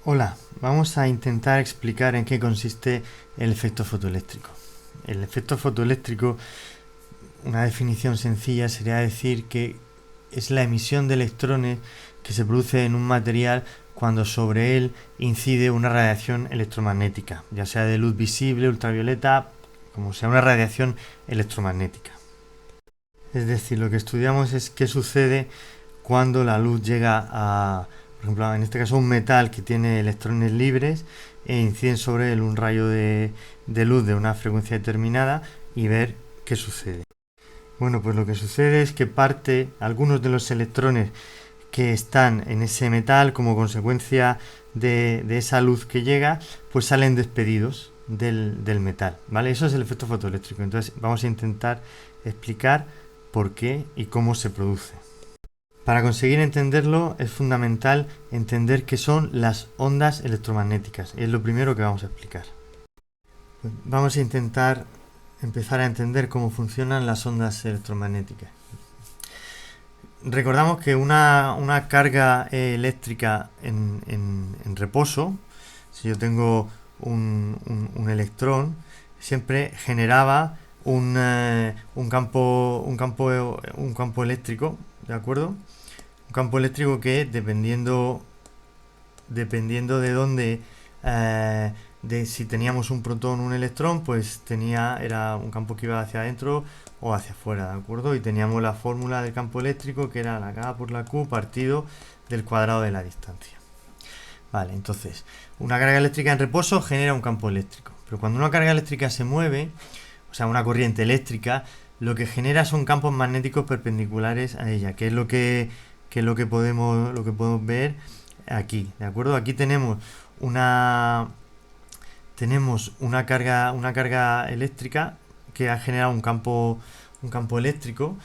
Hola, vamos a intentar explicar en qué consiste el efecto fotoeléctrico. El efecto fotoeléctrico, una definición sencilla sería decir que es la emisión de electrones que se produce en un material cuando sobre él incide una radiación electromagnética, ya sea de luz visible, ultravioleta, como sea una radiación electromagnética. Es decir, lo que estudiamos es qué sucede cuando la luz llega a, por ejemplo, en este caso un metal que tiene electrones libres e inciden sobre él un rayo de luz de una frecuencia determinada y ver qué sucede. Bueno, pues lo que sucede es que algunos de los electrones que están en ese metal como consecuencia de esa luz que llega, pues salen despedidos del metal, ¿vale? Eso es el efecto fotoeléctrico. Entonces vamos a intentar explicar por qué y cómo se produce. Para conseguir entenderlo es fundamental entender qué son las ondas electromagnéticas. Es lo primero que vamos a explicar. Vamos a intentar empezar a entender cómo funcionan las ondas electromagnéticas. Recordamos que una carga eléctrica en reposo, si yo tengo un electrón, siempre generaba un campo eléctrico, ¿de acuerdo? Un campo eléctrico que dependiendo de dónde, de si teníamos un protón o un electrón, pues era un campo que iba hacia adentro o hacia afuera, ¿de acuerdo? Y teníamos la fórmula del campo eléctrico que era la K por la Q partido del cuadrado de la distancia. Vale, entonces, una carga eléctrica en reposo genera un campo eléctrico. Pero cuando una carga eléctrica se mueve, o sea, una corriente eléctrica, lo que genera son campos magnéticos perpendiculares a ella, que es lo que podemos ver aquí, ¿de acuerdo? Aquí tenemos una carga eléctrica que ha generado un campo eléctrico,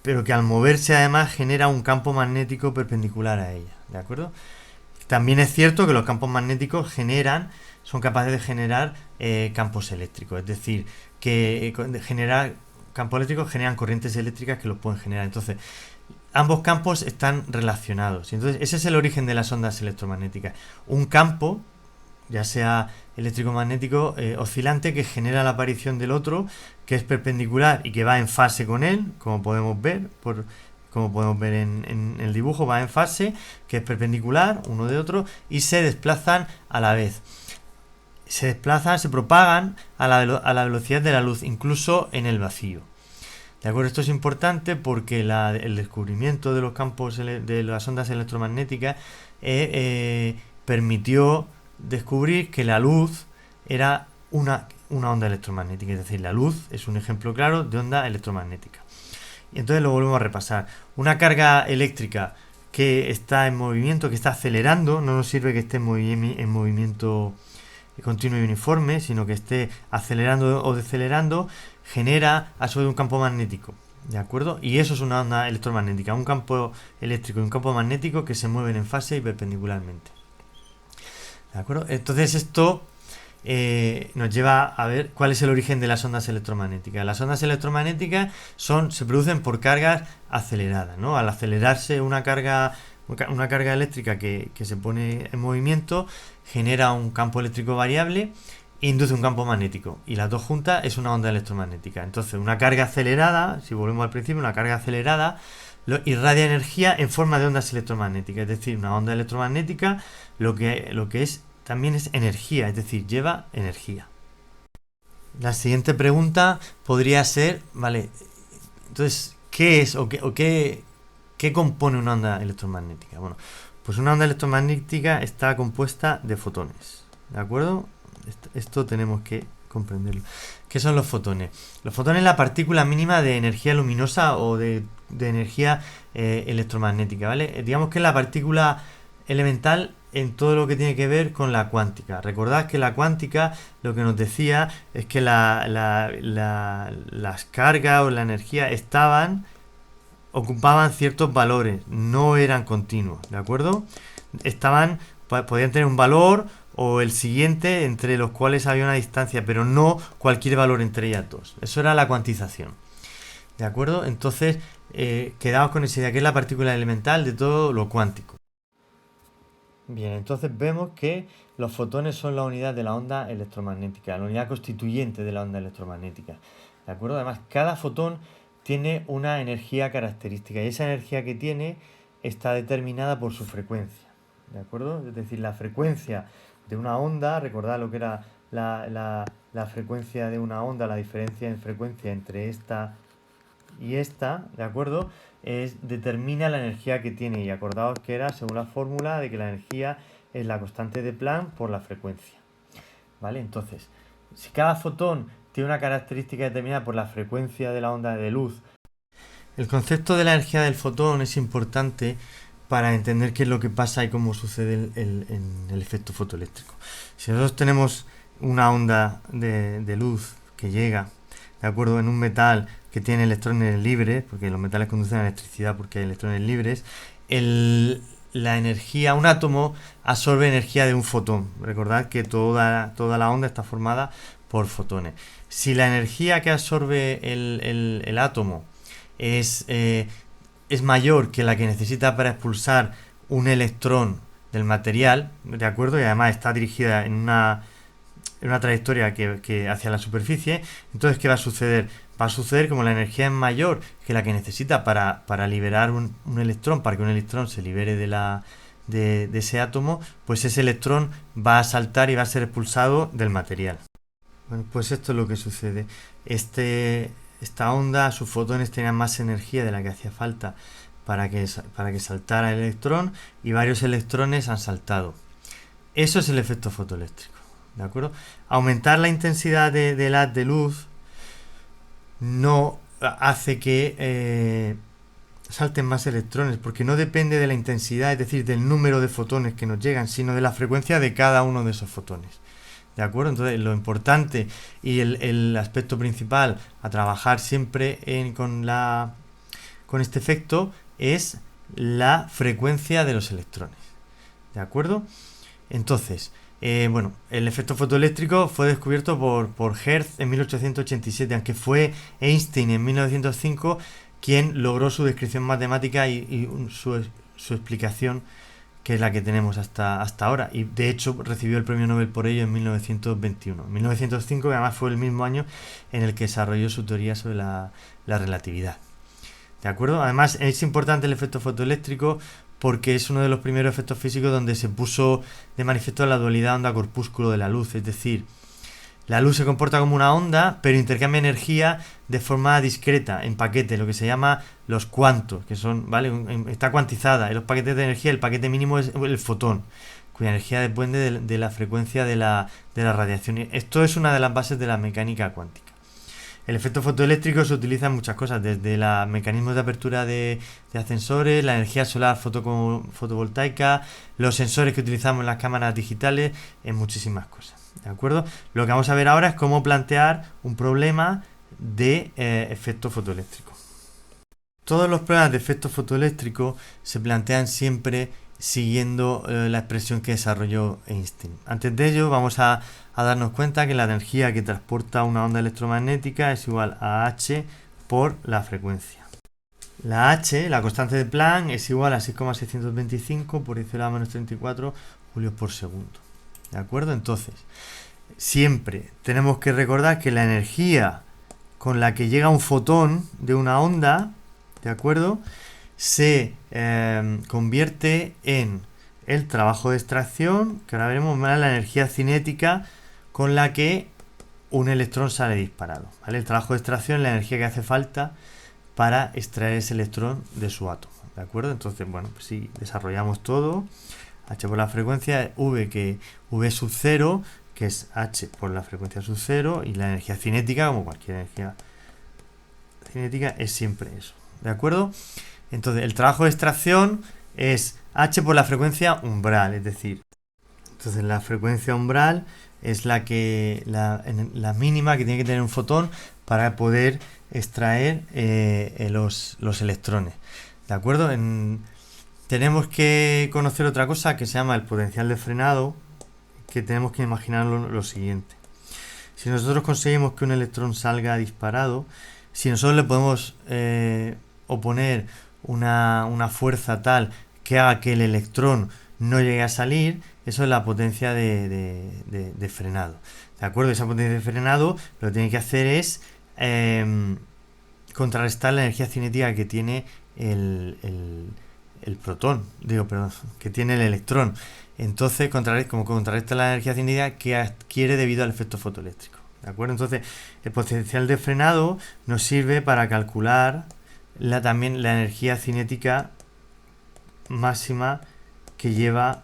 pero que al moverse además genera un campo magnético perpendicular a ella, ¿de acuerdo? También es cierto que los campos magnéticos son capaces de generar campos eléctricos, es decir, que generar campos eléctricos generan corrientes eléctricas que los pueden generar. Entonces, ambos campos están relacionados. Entonces, ese es el origen de las ondas electromagnéticas. Un campo, ya sea eléctrico-magnético, oscilante, que genera la aparición del otro, que es perpendicular y que va en fase con él, como podemos ver en el dibujo, va en fase, que es perpendicular uno de otro, y se desplazan a la vez. Se propagan a la velocidad de la luz, incluso en el vacío. ¿De acuerdo? Esto es importante porque el descubrimiento de los campos de las ondas electromagnéticas permitió descubrir que la luz era una onda electromagnética. Es decir, la luz es un ejemplo claro de onda electromagnética. Y entonces lo volvemos a repasar. Una carga eléctrica que está en movimiento, que está acelerando, no nos sirve que esté en movimiento continuo y uniforme, sino que esté acelerando o decelerando, genera a su vez un campo magnético, ¿de acuerdo? Y eso es una onda electromagnética, un campo eléctrico y un campo magnético que se mueven en fase y perpendicularmente, ¿de acuerdo? Entonces esto nos lleva a ver cuál es el origen de las ondas electromagnéticas. Las ondas electromagnéticas se producen por cargas aceleradas, ¿no? Al acelerarse una carga eléctrica que se pone en movimiento, genera un campo eléctrico variable e induce un campo magnético. Y las dos juntas es una onda electromagnética. Entonces, una carga acelerada, si volvemos al principio, una carga acelerada irradia energía en forma de ondas electromagnéticas. Es decir, una onda electromagnética lo que es también es energía, es decir, lleva energía. La siguiente pregunta podría ser, vale, entonces, ¿qué es qué compone una onda electromagnética? Bueno, pues una onda electromagnética está compuesta de fotones, ¿de acuerdo? Esto tenemos que comprenderlo. ¿Qué son los fotones? Los fotones es la partícula mínima de energía luminosa o de energía electromagnética, ¿vale? Digamos que es la partícula elemental en todo lo que tiene que ver con la cuántica. Recordad que la cuántica lo que nos decía es que las cargas o la energía ocupaban ciertos valores, no eran continuos, ¿de acuerdo? Podían tener un valor o el siguiente entre los cuales había una distancia, pero no cualquier valor entre ellas dos. Eso era la cuantización, ¿de acuerdo? Entonces, quedamos con esa idea que es la partícula elemental de todo lo cuántico. Bien, entonces vemos que los fotones son la unidad de la onda electromagnética, la unidad constituyente de la onda electromagnética. ¿De acuerdo? Además, cada fotón tiene una energía característica y esa energía que tiene está determinada por su frecuencia. ¿De acuerdo? Es decir, la frecuencia de una onda, recordad lo que era la frecuencia de una onda, la diferencia en frecuencia entre esta y esta, ¿de acuerdo? Determina la energía que tiene y acordaos que era según la fórmula de que la energía es la constante de Planck por la frecuencia. ¿Vale? Entonces, si cada fotón tiene una característica determinada por la frecuencia de la onda de luz, el concepto de la energía del fotón es importante para entender qué es lo que pasa y cómo sucede el efecto fotoeléctrico. Si nosotros tenemos una onda de luz que llega, ¿de acuerdo?, en un metal que tiene electrones libres, porque los metales conducen a electricidad porque hay electrones libres, la energía, un átomo absorbe energía de un fotón. Recordad que toda la onda está formada por fotones. Si la energía que absorbe el átomo es mayor que la que necesita para expulsar un electrón del material, ¿de acuerdo? Y además está dirigida en una trayectoria que hacia la superficie, entonces ¿qué va a suceder? Va a suceder como la energía es mayor que la que necesita para liberar un electrón, para que un electrón se libere de ese átomo, pues ese electrón va a saltar y va a ser expulsado del material. Bueno, pues esto es lo que sucede. Esta onda, sus fotones tenían más energía de la que hacía falta para que saltara el electrón y varios electrones han saltado. Eso es el efecto fotoeléctrico. ¿De acuerdo? Aumentar la intensidad del haz de luz no hace que salten más electrones, porque no depende de la intensidad, es decir, del número de fotones que nos llegan, sino de la frecuencia de cada uno de esos fotones. ¿De acuerdo? Entonces, lo importante y el aspecto principal a trabajar siempre con este efecto es la frecuencia de los electrones. ¿De acuerdo? Entonces, el efecto fotoeléctrico fue descubierto por Hertz en 1887, aunque fue Einstein en 1905 quien logró su descripción matemática y su explicación, que es la que tenemos hasta ahora. Y de hecho recibió el premio Nobel por ello en 1921. 1905, que además fue el mismo año en el que desarrolló su teoría sobre la relatividad. ¿De acuerdo? Además es importante el efecto fotoeléctrico porque es uno de los primeros efectos físicos donde se puso de manifiesto la dualidad onda-corpúsculo de la luz, es decir, la luz se comporta como una onda, pero intercambia energía de forma discreta, en paquetes, lo que se llama los cuantos, que son, ¿vale? Está cuantizada. En los paquetes de energía, el paquete mínimo es el fotón, cuya energía depende de la frecuencia de la radiación. Esto es una de las bases de la mecánica cuántica. El efecto fotoeléctrico se utiliza en muchas cosas, desde los mecanismos de apertura de ascensores, la energía solar fotovoltaica, los sensores que utilizamos en las cámaras digitales, en muchísimas cosas. ¿De acuerdo? Lo que vamos a ver ahora es cómo plantear un problema de efecto fotoeléctrico. Todos los problemas de efecto fotoeléctrico se plantean siempre siguiendo la expresión que desarrolló Einstein. Antes de ello vamos a darnos cuenta que la energía que transporta una onda electromagnética es igual a h por la frecuencia. La h, la constante de Planck, es igual a 6,625 por 10 a la menos 34 julios por segundo. ¿De acuerdo? Entonces, siempre tenemos que recordar que la energía con la que llega un fotón de una onda, ¿de acuerdo?, se convierte en el trabajo de extracción, que ahora veremos, más la energía cinética con la que un electrón sale disparado. ¿Vale? El trabajo de extracción es la energía que hace falta para extraer ese electrón de su átomo. ¿De acuerdo? Entonces, bueno, pues si desarrollamos todo, h por la frecuencia, v sub 0, que es h por la frecuencia sub 0, y la energía cinética, como cualquier energía cinética, es siempre eso. ¿De acuerdo? Entonces, el trabajo de extracción es h por la frecuencia umbral, es decir, entonces la frecuencia umbral es la mínima que tiene que tener un fotón para poder extraer los electrones. ¿De acuerdo? Tenemos que conocer otra cosa que se llama el potencial de frenado, que tenemos que imaginar lo siguiente. Si nosotros conseguimos que un electrón salga disparado, si nosotros le podemos oponer una fuerza tal que haga que el electrón no llegue a salir, eso es la potencia de frenado. ¿De acuerdo? Esa potencia de frenado lo que tiene que hacer es contrarrestar la energía cinética que tiene el protón, perdón, que tiene el electrón. Entonces, como contrarresta la energía cinética que adquiere debido al efecto fotoeléctrico. ¿De acuerdo? Entonces, el potencial de frenado nos sirve para calcular también la energía cinética máxima que lleva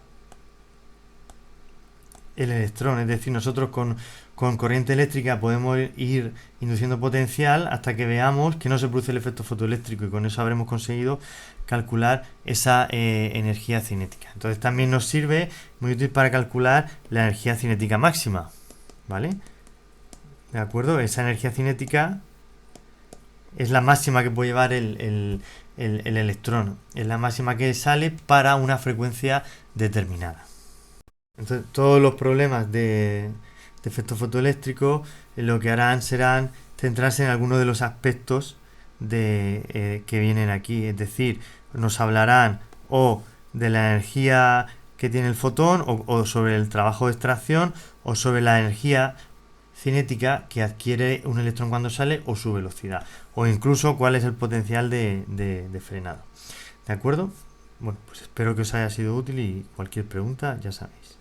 el electrón. Es decir, nosotros con corriente eléctrica podemos ir induciendo potencial hasta que veamos que no se produce el efecto fotoeléctrico, y con eso habremos conseguido calcular esa energía cinética. Entonces también nos sirve muy útil para calcular la energía cinética máxima, ¿vale? ¿De acuerdo? Esa energía cinética es la máxima que puede llevar el electrón, es la máxima que sale para una frecuencia determinada. Entonces, todos los problemas de efecto fotoeléctrico lo que harán serán centrarse en algunos de los aspectos que vienen aquí. Es decir, nos hablarán o de la energía que tiene el fotón, o sobre el trabajo de extracción, o sobre la energía cinética que adquiere un electrón cuando sale, o su velocidad, o incluso cuál es el potencial de frenado. ¿De acuerdo? Bueno, pues espero que os haya sido útil, y cualquier pregunta ya sabéis.